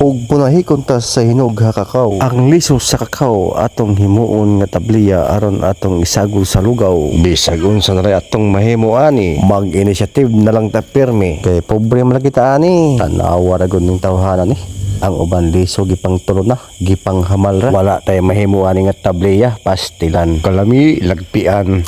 ug punahikon ta sa hinog ha kakao. Ang liso sa kakao atong himuon nga tabliya aron atong isagol sa lugaw. Bisag unsa na ray atong mahimo ani, mag-initiative na lang ta pirmi. Kay pobre man kita ani. Tanawa ra gud ning tawhanan ni. Ang uban liso gipang tulo na, gipang hamal ra. Wala tay mahimo ani nga tabliya, pastilan. Kalami lagpian.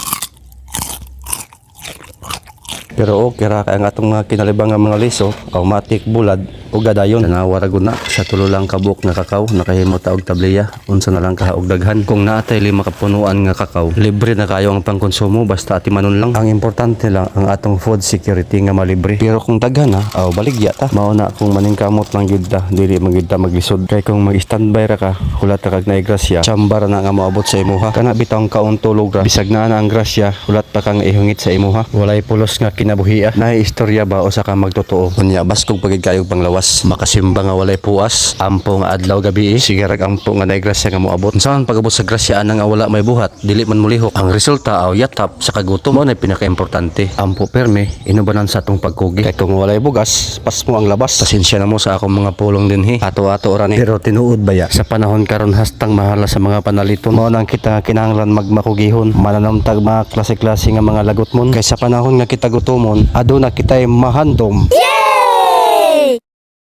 Pero okay ra kay ang atong mga kinalibang nga mga liso, automatic bulad o gadayon. Tanawa ra gud na sa tulo lang kabuk nga kakao nakahimo ta og tabliya. Unsa na lang kahaog daghan. Kung naatay 5 ka punuan nga kakao, libre na kayo ang pangkonsumo basta atimanon lang. Ang importante lang ang atong food security nga malibre. Pero kung daghan na, baligya ta. Mao na kung maningkamot lang gyud ta, dili man gyud ta maglisod. Kay kung mag-standby ra ka, hulat ta kag naay grasya, chambar na nga moabot sa imuha. Kana bitaw ang kaon tulog ra. Bisag na ang grasya, hulat pa kang ihungit sa imuha. Walay pulos nga kinabuhi. Naay istorya ba o sa ka magtotoo? Unya baskog pagid kayo panglawas. Makasimba nga walay puas, ampo nga adlaw gabi, sige rag ampo nga naay grasya nga moabot. Saan pag-abot sa grasya nga wala may buhat, dili man mulihok. Ang resulta yatap sa kagutom mo na pinaka-importante. Ampo perme, inubanan sa atong pagkugi. Kay kung walay bugas, pas mo ang labas. Pasensya na mo sa akong mga pulong dinhi. Ato-ato ra ni. Pero tinuod baya sa panahon karon hastang mahala sa mga panaliton. Mao nang kita kinahanglan magmakugihon, mananamtag mga klase-klase nga mga lagot mon. Kay sa panahon nga kita gutomon, aduna kitay mahandom. Yeah!